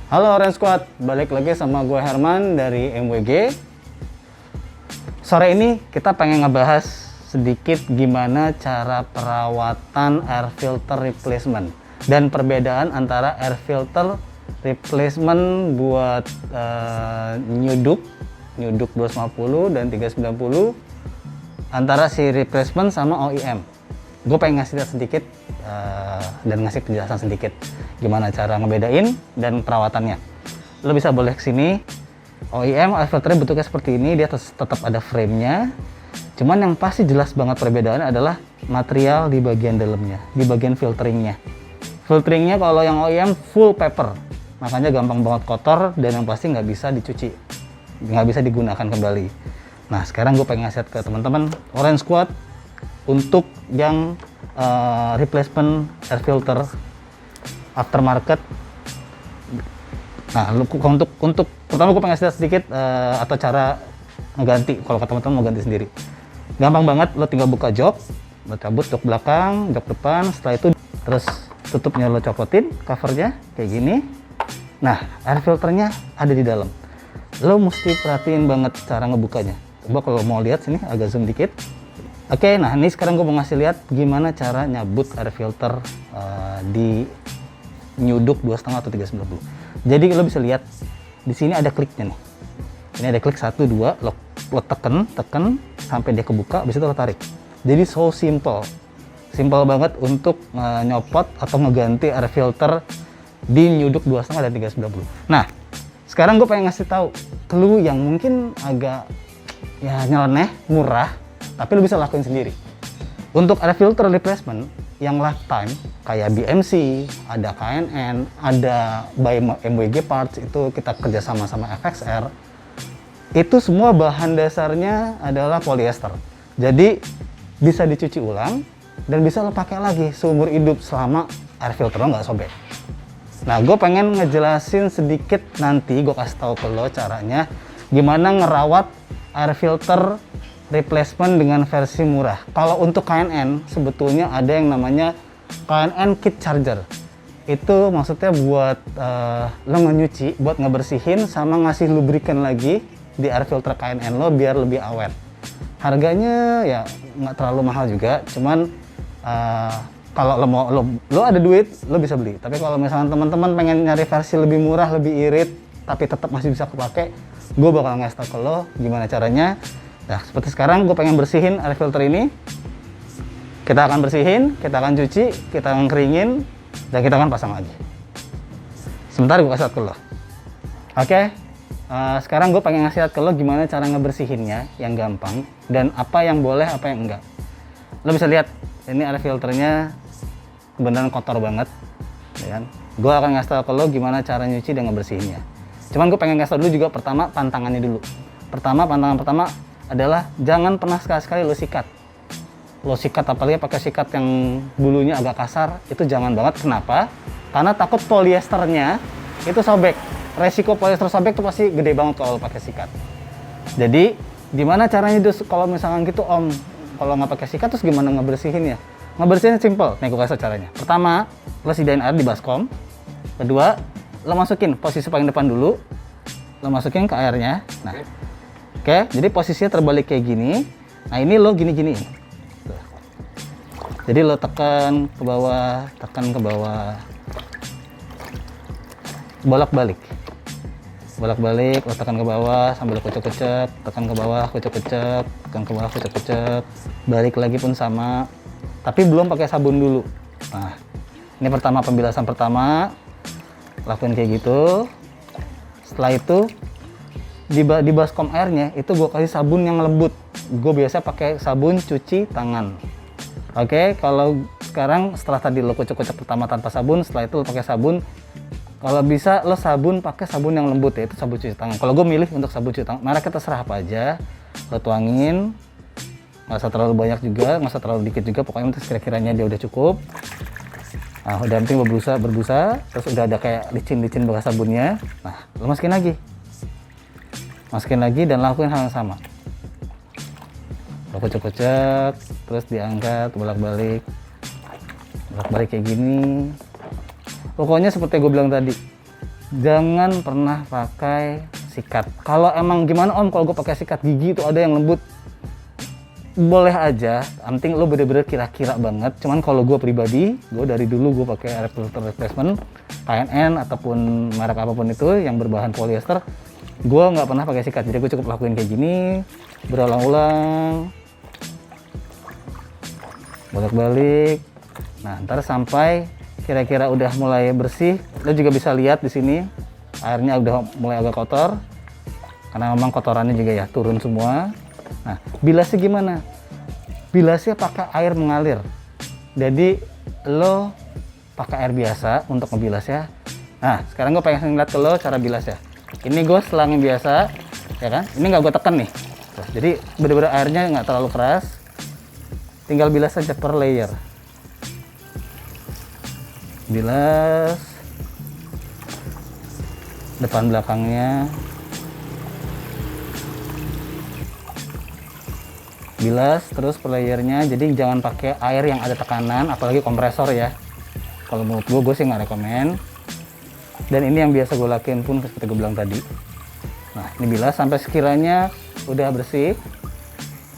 Halo Orange Squad, balik lagi sama gue Herman dari MWG. Sore ini kita pengen ngebahas sedikit gimana cara perawatan air filter replacement dan perbedaan antara air filter replacement buat New Duke 250 dan 390 antara si replacement sama OEM. Gue pengen ngasih lihat sedikit dan ngasih penjelasan sedikit gimana cara ngebedain dan perawatannya. Lo bisa boleh kesini. OEM air filternya bentuknya seperti ini, dia tetap ada frame-nya. Cuman yang pasti jelas banget perbedaannya adalah material di bagian dalamnya, di bagian filteringnya. Filteringnya kalau yang OEM full paper, makanya gampang banget kotor dan yang pasti nggak bisa dicuci, nggak bisa digunakan kembali. Nah sekarang gue pengen ngasih ke teman-teman Orange Squad untuk yang replacement air filter aftermarket. Nah, untuk pertama gue pengen ngasih sedikit atau cara ngeganti kalau kata teman-teman mau ganti sendiri. Gampang banget, lo tinggal buka jok, lo cabut jok belakang, jok depan, setelah itu terus tutupnya lo copotin, covernya kayak gini. Nah, air filternya ada di dalam. Lo mesti perhatiin banget cara ngebukanya. Coba kalau mau lihat sini agak zoom dikit. Oke, nah ini sekarang gue mau ngasih lihat gimana cara nyabut air filter di New Duke 2.5 atau 390. Jadi lo bisa lihat di sini ada kliknya nih. Ini ada klik 1, 2, lo tekan sampai dia kebuka, habis itu lo tarik. Jadi so simple banget untuk nyopot atau ngeganti air filter di New Duke 2.5 dan 390. Nah, sekarang gue pengen ngasih tahu clue yang mungkin agak ya nyeleneh, murah, tapi lo bisa lakuin sendiri. Untuk air filter replacement yang lifetime kayak BMC, ada KNN, ada by MWG Parts, itu kita kerjasama sama FXR. Itu semua bahan dasarnya adalah polyester. Jadi bisa dicuci ulang dan bisa lo pakai lagi seumur hidup selama air filter lo nggak sobek. Nah, gue pengen ngejelasin sedikit nanti, gue kasih tahu ke lo caranya gimana ngerawat air filter replacement dengan versi murah. Kalau untuk KNN sebetulnya ada yang namanya KNN kit charger. Itu maksudnya buat lo nyuci, buat ngebersihin sama ngasih lubrikan lagi di air filter KNN lo biar lebih awet. Harganya ya nggak terlalu mahal juga, cuman kalau lo ada duit lo bisa beli. Tapi kalau misalnya teman-teman pengen nyari versi lebih murah, lebih irit, tapi tetap masih bisa kepake, gue bakal ngasih tau ke lo gimana caranya. Nah, seperti sekarang gue pengen bersihin air filter ini. Kita akan bersihin, kita akan cuci, kita akan keringin, dan kita akan pasang lagi. Sebentar gue kasih lihat ke lo. Oke, sekarang gue pengen ngasih lihat ke lo gimana cara ngebersihinnya yang gampang, dan apa yang boleh, apa yang enggak. Lo bisa lihat, ini air filternya beneran kotor banget, ya kan? Gue akan ngasih tau ke lo gimana cara nyuci dan ngebersihinnya. Cuman gue pengen ngasih tau dulu juga pertama pantangannya dulu. Pantangan pertama adalah jangan pernah sekali-sekali lo sikat. Lo sikat apalagi pakai sikat yang bulunya agak kasar, itu jangan banget. Kenapa? Karena takut polyesternya itu sobek. Resiko polyester sobek itu pasti gede banget kalau lo pakai sikat. Jadi gimana caranya kalau misalkan gitu om, kalau nggak pakai sikat terus gimana ngebersihinnya? Ngebersihinnya simple. Nih gue kasih caranya. Pertama, lo sediain air di baskom. Kedua, lo masukin posisi paling depan dulu. Lo masukin ke airnya. Nah, oke, jadi posisinya terbalik kayak gini. Nah ini lo gini-gini. Jadi lo tekan ke bawah, bolak-balik, lo tekan ke bawah sambil kucek-kucek, tekan ke bawah, kucek-kucek, tekan ke bawah, kucek-kucek, balik lagi pun sama, tapi belum pakai sabun dulu. Nah, ini pembilasan pertama, lakuin kayak gitu. Setelah itu di baskom airnya itu gue kasih sabun yang lembut. Gue biasa pakai sabun cuci tangan. Oke, kalau sekarang setelah tadi lo kucek-kucek pertama tanpa sabun, setelah itu lo pakai sabun. Kalau bisa lo pakai sabun yang lembut, ya itu sabun cuci tangan. Kalau gue milih untuk sabun cuci tangan, mereka terserah apa aja. Lo tuangin, nggak usah terlalu banyak juga, nggak usah terlalu dikit juga. Pokoknya kira-kiranya dia udah cukup. Nah, udah penting berbusa, terus udah ada kayak licin-licin bekas sabunnya. Nah, lo masukin lagi dan lakuin hal yang sama. Lo kucek-kucek, terus diangkat, bolak-balik kayak gini. Pokoknya seperti gue bilang tadi, jangan pernah pakai sikat. Kalau emang gimana om, kalau gue pakai sikat gigi itu ada yang lembut, boleh aja, yang penting lo bener-bener kira-kira banget. Cuman kalau gue pribadi, gue dari dulu gue pakai air filter replacement KNN ataupun merek apapun itu yang berbahan polyester, gue nggak pernah pakai sikat. Jadi gue cukup lakuin kayak gini berulang-ulang, bolak-balik. Nah, ntar sampai kira-kira udah mulai bersih. Lo juga bisa lihat di sini airnya udah mulai agak kotor karena memang kotorannya juga ya turun semua. Nah, bilasnya gimana? Bilasnya pakai air mengalir. Jadi lo pakai air biasa untuk ngebilasnya. Nah, sekarang gue pengen ngeliat ke lo cara bilasnya. Ini gue selangin biasa, ya kan? Ini nggak gue tekan nih. Tuh, jadi bener-bener airnya nggak terlalu keras. Tinggal bilas saja per layer. Bilas depan belakangnya, bilas terus per layernya. Jadi jangan pakai air yang ada tekanan, apalagi kompresor ya. Kalau menurut gue sih nggak rekomen. Dan ini yang biasa gue lakuin pun seperti gue bilang tadi. Nah, ini bilas sampai sekiranya udah bersih.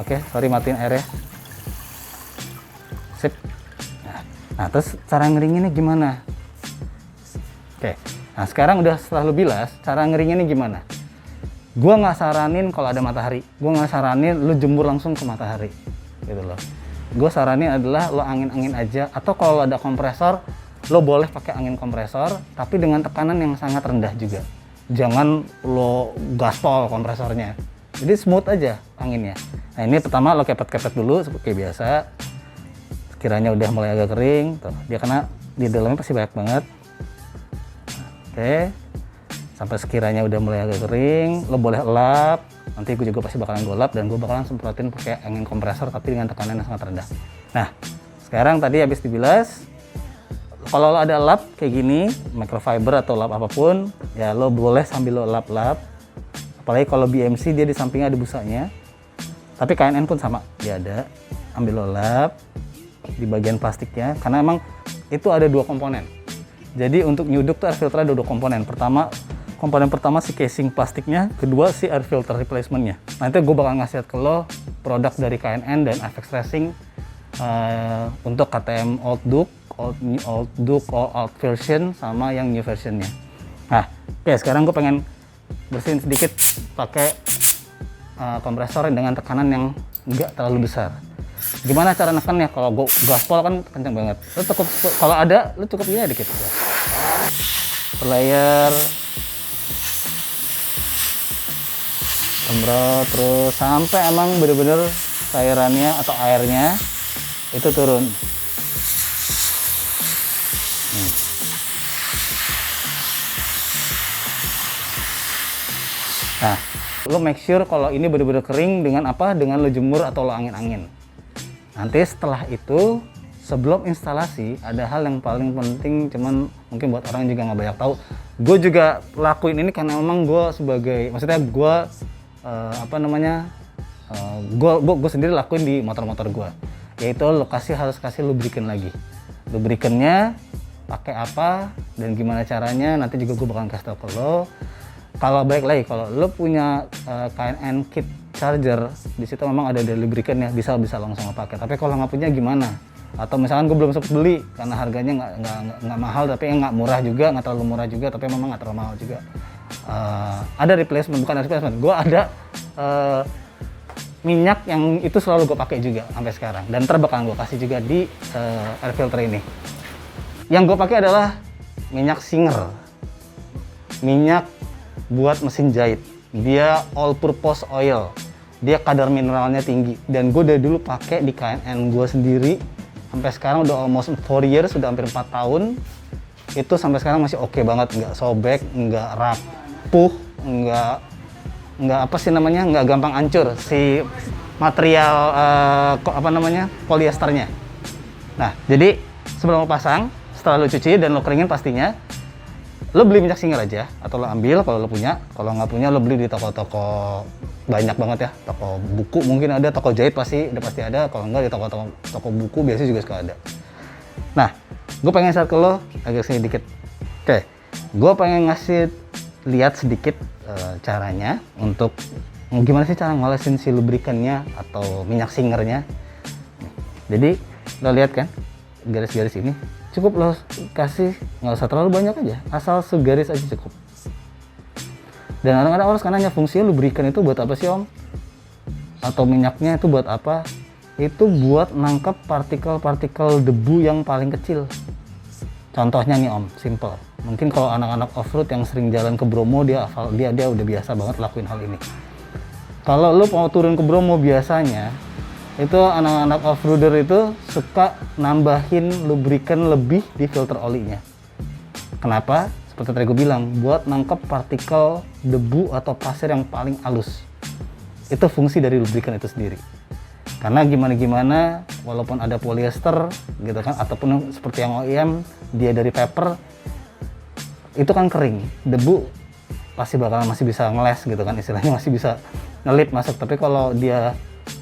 Oke, sorry matiin airnya. Sip. Nah, terus cara ngeringinnya gimana? Oke, nah sekarang udah setelah lu bilas, cara ngeringinnya gimana? Gua nggak saranin kalau ada matahari. Gua nggak saranin lu jemur langsung ke matahari, gitu loh. Gue saranin adalah lo angin-angin aja, atau kalau ada kompresor, lo boleh pakai angin kompresor, tapi dengan tekanan yang sangat rendah juga. Jangan lo gaspol kompresornya. Jadi smooth aja anginnya. Nah, ini pertama lo kepet-kepet dulu seperti biasa. Kiranya udah mulai agak kering, tuh dia kena di dalamnya pasti banyak banget. Oke, sampai sekiranya udah mulai agak kering, lo boleh elap. Nanti gue juga pasti bakalan gue lap dan gue bakalan semprotin pakai angin kompresor tapi dengan tekanan yang sangat rendah. Nah, sekarang tadi habis dibilas, kalau lo ada lap kayak gini, microfiber atau lap apapun, ya lo boleh sambil lo lap-lap. Apalagi kalau BMC dia di sampingnya ada busanya. Tapi KNN pun sama, dia ada. Ambil lo lap di bagian plastiknya, karena emang itu ada dua komponen. Jadi untuk nyuduk tuh air filter ada dua komponen. Komponen pertama si casing plastiknya, kedua si air filter replacementnya. Nanti gue bakal ngasih lihat ke lo produk dari KNN dan FX Racing untuk KTM Old Duke, Old version sama yang new versionnya. Nah, oke, sekarang gue pengen bersihin sedikit pakai kompresor dengan tekanan yang nggak terlalu besar. Gimana cara nekannya? Kalau gue gaspol kan kencang banget. Lo cukup, kalau ada, lo cukup gini dikit. Per layer, semprot terus sampai emang bener-bener cairannya atau airnya itu turun. Nah, lo make sure kalau ini bener-bener kering dengan apa? Dengan lo jemur atau lo angin-angin. Nanti setelah itu, sebelum instalasi, ada hal yang paling penting, cuman mungkin buat orang juga nggak banyak tahu. Gue juga lakuin ini karena memang gue sebagai, maksudnya gue gue sendiri lakuin di motor-motor gue, yaitu harus kasih lubricant lagi. Lubricantnya pakai apa dan gimana caranya, nanti juga gue bakalan kasih tau ke lo. Kalau baik lagi, kalau lo punya KNN kit charger, di situ memang ada lubricant ya, bisa langsung pakai. Tapi kalau nggak punya gimana? Atau misalkan gue belum sempat beli karena harganya nggak mahal, tapi nggak murah juga, nggak terlalu murah juga, tapi memang nggak terlalu mahal juga. Ada replacement, bukan replacement. Gue ada minyak yang itu selalu gue pakai juga sampai sekarang, dan ntar bakalan gue kasih juga di air filter ini. Yang gue pakai adalah minyak Singer, minyak buat mesin jahit. Dia all purpose oil. Dia kadar mineralnya tinggi, dan gue dari dulu pakai di KNN gue sendiri sampai sekarang udah almost 4 years, sudah hampir 4 tahun. Itu sampai sekarang masih oke banget, nggak sobek, nggak rapuh, nggak nggak gampang hancur si material polyesternya. Nah, jadi sebelum lo pasang, setelah lo cuci dan lo keringin pastinya, lo beli minyak Singer aja, atau lo ambil kalau lo punya. Kalau nggak punya, lo beli di toko-toko, banyak banget ya, toko buku mungkin ada, toko jahit pasti ada, kalau nggak di toko buku biasanya juga suka ada. Nah, gue pengen share ke lo agak sini dikit. Oke, Gue pengen ngasih lihat sedikit caranya untuk gimana sih cara ngolesin si lubrikannya atau minyak singernya. Jadi lo lihat kan garis-garis ini, cukup lo kasih, nggak usah terlalu banyak aja, asal segaris aja cukup. Dan kadang-kadang orang sekarang nanya, fungsinya lubrikan itu buat apa sih Om? Atau minyaknya itu buat apa? Itu buat nangkep partikel-partikel debu yang paling kecil. Contohnya nih Om, simple. Mungkin kalau anak-anak off-road yang sering jalan ke Bromo, dia udah biasa banget lakuin hal ini. Kalau lo mau turun ke Bromo biasanya, itu anak-anak off-roader itu suka nambahin lubrikan lebih di filter olinya. Kenapa? Seperti tadi gue bilang, buat nangkep partikel debu atau pasir yang paling halus. Itu fungsi dari lubrikan itu sendiri. Karena gimana-gimana, walaupun ada polyester gitu kan, ataupun seperti yang OEM, dia dari paper, itu kan kering. Debu pasti bakalan masih bisa ngeles gitu kan, istilahnya masih bisa ngelip masuk. Tapi kalau dia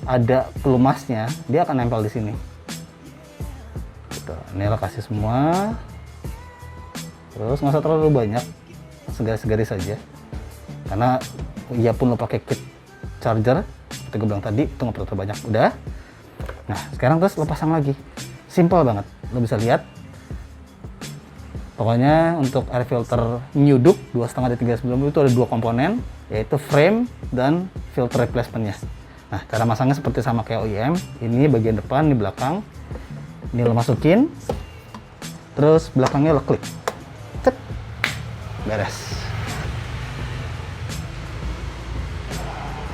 ada pelumasnya, dia akan nempel di sini. Gitu. Ini lo kasih semua. Terus nggak usah terlalu banyak, segaris-segaris saja. Karena ya pun lo pakai kit charger, seperti gue bilang tadi, itu nggak perlu terlalu banyak. Udah. Nah sekarang terus lo pasang lagi. Simple banget. Lo bisa lihat. Pokoknya untuk air filter New Duke 2,5 D390 itu ada dua komponen, yaitu frame dan filter replacementnya. Nah cara masangnya seperti sama kayak OEM. Ini bagian depan, di belakang. Ini lo masukin. Terus belakangnya lo klik. Cek, beres.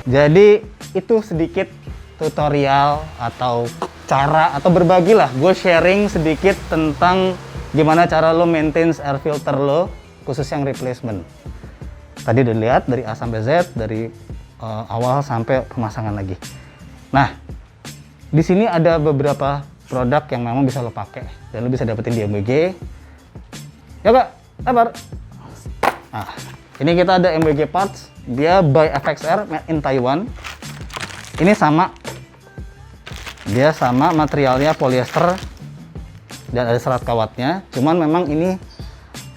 Jadi itu sedikit tutorial atau cara atau berbagilah, gue sharing sedikit tentang gimana cara lo maintain air filter lo, khusus yang replacement. Tadi udah lihat dari A sampai Z, dari awal sampai pemasangan lagi. Nah, di sini ada beberapa produk yang memang bisa lo pakai dan lo bisa dapetin di MWG. Ya kak, sabar. Nah, ini kita ada MWG parts, dia by FXR, made in Taiwan. Ini sama, dia sama materialnya polyester dan ada serat kawatnya. Cuman memang ini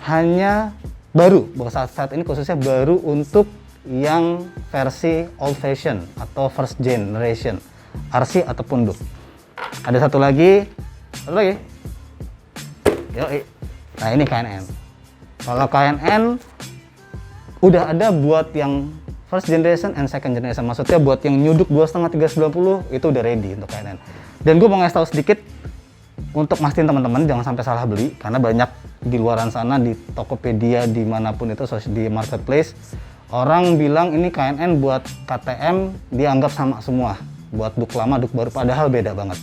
hanya baru, saat ini khususnya baru untuk yang versi old fashion atau first generation, RC ataupun Duke. Ada satu lagi. Yoi. Nah ini KNN. Kalau KNN udah ada buat yang first generation and second generation, maksudnya buat yang New Duke 2,5 390 itu udah ready untuk KNN. Dan gue mau ngasih tahu sedikit untuk mastiin teman-teman jangan sampai salah beli, karena banyak di luaran sana di Tokopedia dimanapun itu di marketplace orang bilang ini KNN buat KTM dianggap sama semua, buat Duke lama Duke baru, padahal beda banget.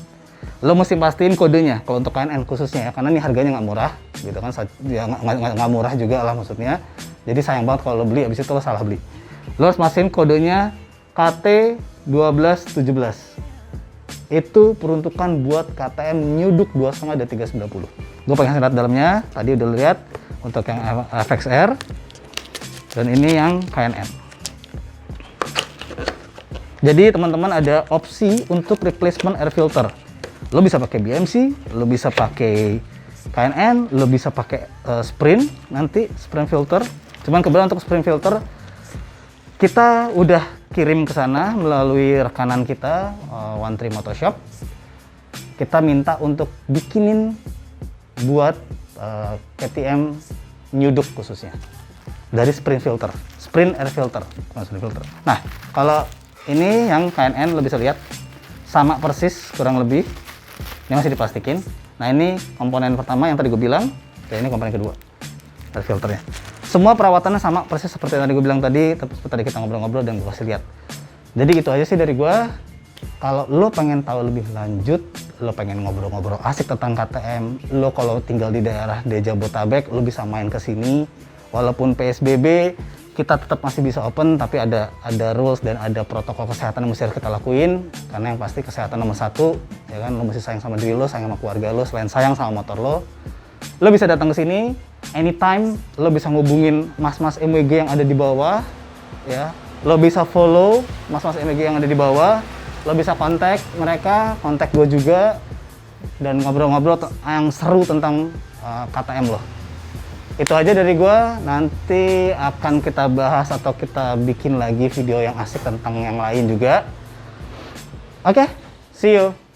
Lo mesti pastiin kodenya kalau untuk KNN khususnya ya, karena ini harganya nggak murah gitu kan, ya nggak murah juga lah maksudnya. Jadi sayang banget kalau lo beli habis itu lo salah beli. Lo harus pastiin kodenya KT1217. Itu peruntukan buat KTM New Duke 2,5 dan 390. Gue pengen lihat dalamnya, tadi udah lihat untuk yang FXR dan ini yang KNN. Jadi teman-teman ada opsi untuk replacement air filter. Lo bisa pakai BMC, lo bisa pakai KNN, lo bisa pakai Sprint, nanti Sprint filter. Cuman kebetulan untuk Sprint filter kita udah kirim ke sana melalui rekanan kita, One Tree Motoshop. Kita minta untuk bikinin buat KTM New Duke khususnya dari Sprint filter, Sprint air filter, bukan Sprint filter. Nah, kalau ini yang KNN lo bisa lihat sama persis kurang lebih. Ini masih diplastikin. Nah ini komponen pertama yang tadi gue bilang, dan ini komponen kedua, air filternya. Semua perawatannya sama persis seperti yang tadi gue bilang tadi, seperti tadi kita ngobrol-ngobrol dan gue kasih lihat. Jadi gitu aja sih dari gue. Kalau lo pengen tahu lebih lanjut, lo pengen ngobrol-ngobrol asik tentang KTM, lo kalau tinggal di daerah Jabodetabek, lo bisa main ke sini. Walaupun PSBB, kita tetap masih bisa open, tapi ada rules dan ada protokol kesehatan yang mesti harus kita lakuin. Karena yang pasti kesehatan nomor satu, ya kan, lo mesti sayang sama diri lo, sayang sama keluarga lo, selain sayang sama motor lo. Lo bisa datang ke sini anytime, lo bisa ngubungin mas-mas MWG yang ada di bawah, ya. Lo bisa follow mas-mas MWG yang ada di bawah, lo bisa kontak mereka, kontak gue juga, dan ngobrol-ngobrol yang seru tentang KTM lo. Itu aja dari gua. Nanti akan kita bahas atau kita bikin lagi video yang asik tentang yang lain juga. Oke, see you.